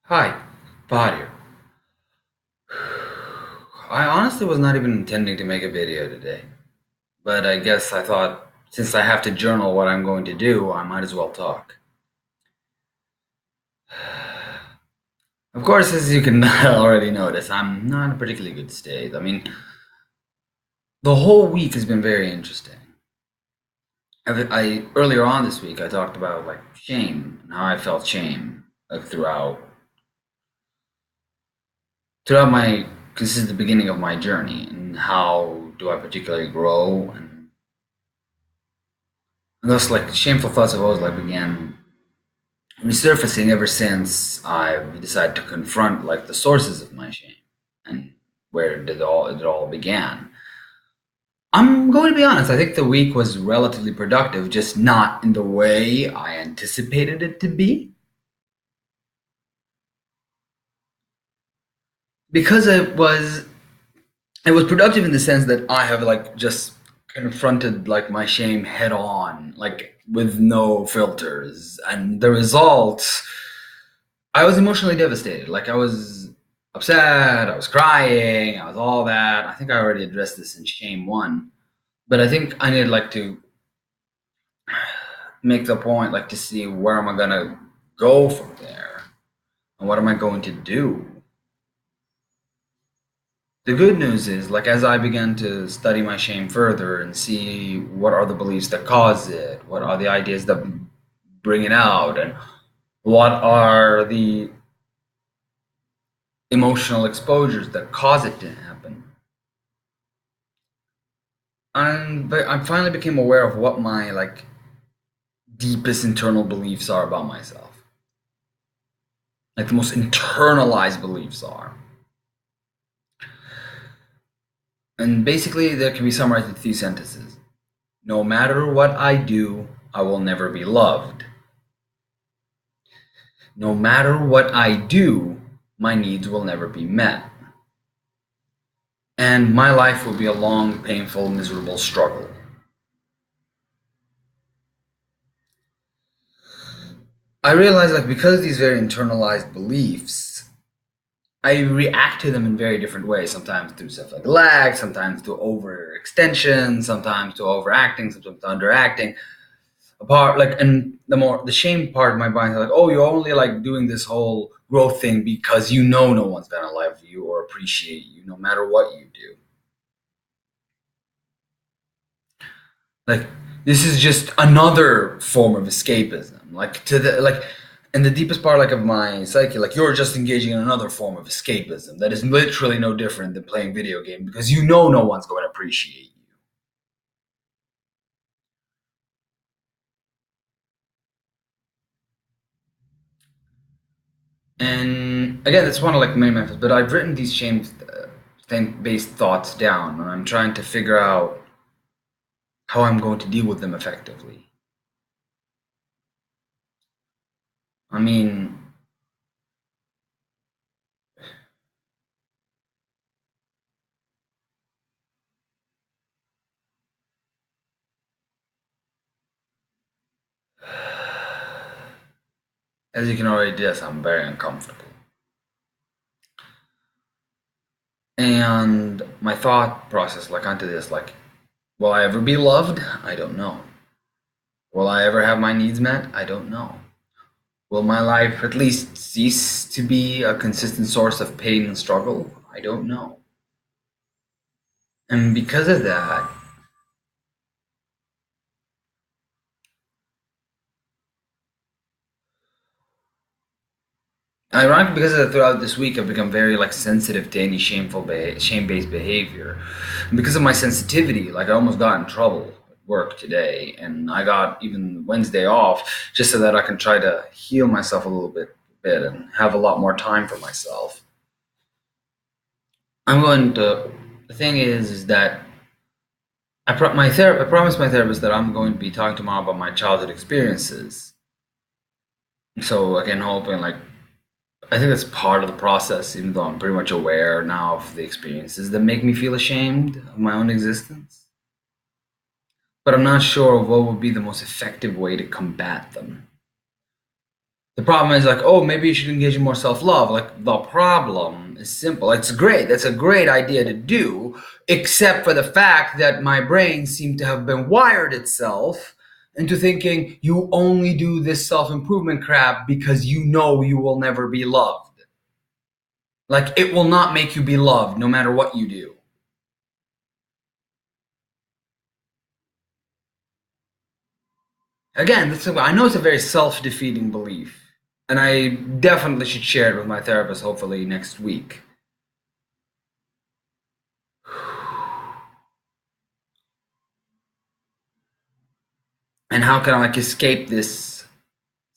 Hi, Fahad here. I honestly was not even intending to make a video today, but I guess I thought since I have to journal what I'm going to do, I might as well talk. Of course, as you can already notice, I'm not in a particularly good state. I mean, the whole week has been very interesting. I earlier on this week I talked about like shame and how I felt shame like throughout my this is the beginning of my journey and how do I particularly grow and those like shameful thoughts have always like began resurfacing ever since I've decided to confront like the sources of my shame and where it all began. I'm going to be honest, I think the week was relatively productive, just not in the way I anticipated it to be. Because it was productive in the sense that I have like just confronted like my shame head on, like with no filters. And the result, I was emotionally devastated. Like I was upset, I was crying, I was all that. I think I already addressed this in Shame One, but I think I need like to make the point, like to see where am I gonna go from there, and what am I going to do. The good news is, like as I began to study my shame further and see what are the beliefs that cause it, what are the ideas that bring it out, and what are the emotional exposures that cause it to happen. But I finally became aware of what my like deepest internal beliefs are about myself. Like the most internalized beliefs are. And basically that can be summarized in three sentences. No matter what I do, I will never be loved. No matter what I do, my needs will never be met. And my life will be a long, painful, miserable struggle. I realize like because of these very internalized beliefs, I react to them in very different ways. Sometimes through stuff like lag, sometimes to overextension, sometimes to overacting, sometimes to underacting. Apart like, and the shame part of my mind is like, oh, you're only like doing this whole growth thing because you know no one's gonna love you or appreciate you, no matter what you do. Like this is just another form of escapism. Like to the like and the deepest part like of my psyche, like you're just engaging in another form of escapism that is literally no different than playing video game because you know no one's going to appreciate you. And again, it's one of like many methods, but I've written these shame based thoughts down and I'm trying to figure out how I'm going to deal with them effectively. I mean, as you can already guess, I'm very uncomfortable. And my thought process, like onto this, like, will I ever be loved? I don't know. Will I ever have my needs met? I don't know. Will my life at least cease to be a consistent source of pain and struggle? I don't know. And because of that, ironically, because of that, throughout this week, I've become very like sensitive to any shame-based behavior. And because of my sensitivity, like I almost got in trouble at work today, and I got even Wednesday off just so that I can try to heal myself a little bit and have a lot more time for myself. I'm going to. The thing is that I promised my therapist that I'm going to be talking tomorrow about my childhood experiences. So again, hoping like I think that's part of the process, even though I'm pretty much aware now of the experiences that make me feel ashamed of my own existence. But I'm not sure of what would be the most effective way to combat them. The problem is like, oh, maybe you should engage in more self-love. Like the problem is simple. It's great. That's a great idea to do, except for the fact that my brain seemed to have been wired itself into thinking you only do this self-improvement crap because you know you will never be loved. Like it will not make you be loved no matter what you do. Again, I know it's a very self-defeating belief, and I definitely should share it with my therapist hopefully next week. And how can I like escape this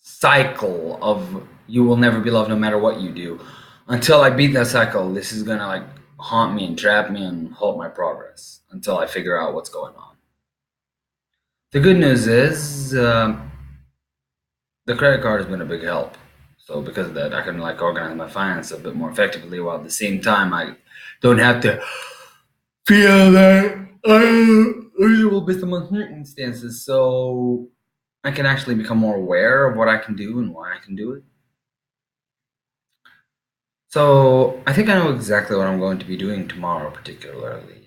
cycle of you will never be loved no matter what you do? Until I beat that cycle, this is gonna like haunt me and trap me and halt my progress until I figure out what's going on. The good news is the credit card has been a big help. So because of that, I can like organize my finances a bit more effectively, while at the same time I don't have to feel that I will be some circumstances. So I can actually become more aware of what I can do and why I can do it. So I think I know exactly what I'm going to be doing tomorrow, particularly.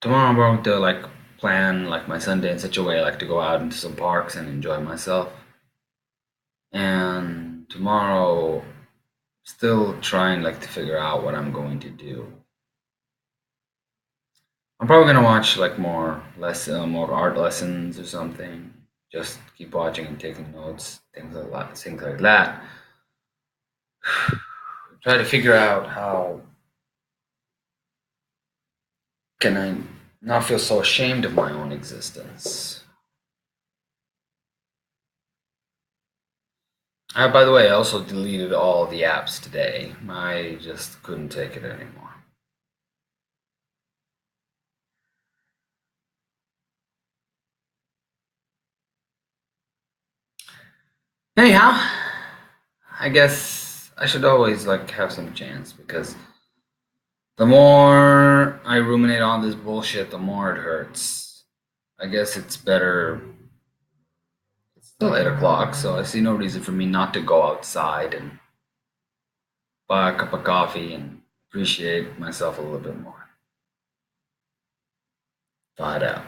Tomorrow I'm going to like plan like my Sunday in such a way like to go out into some parks and enjoy myself. And tomorrow still trying like to figure out what I'm going to do. I'm probably gonna watch like more art lessons or something. Just keep watching and taking notes, things like that. Try to figure out how can I not feel so ashamed of my own existence. By the way, I also deleted all the apps today. I just couldn't take it anymore. Anyhow, I guess I should always like have some chance because the more I ruminate on this bullshit, the more it hurts. I guess it's better. It's still 8 o'clock, so I see no reason for me not to go outside and buy a cup of coffee and appreciate myself a little bit more. Find out.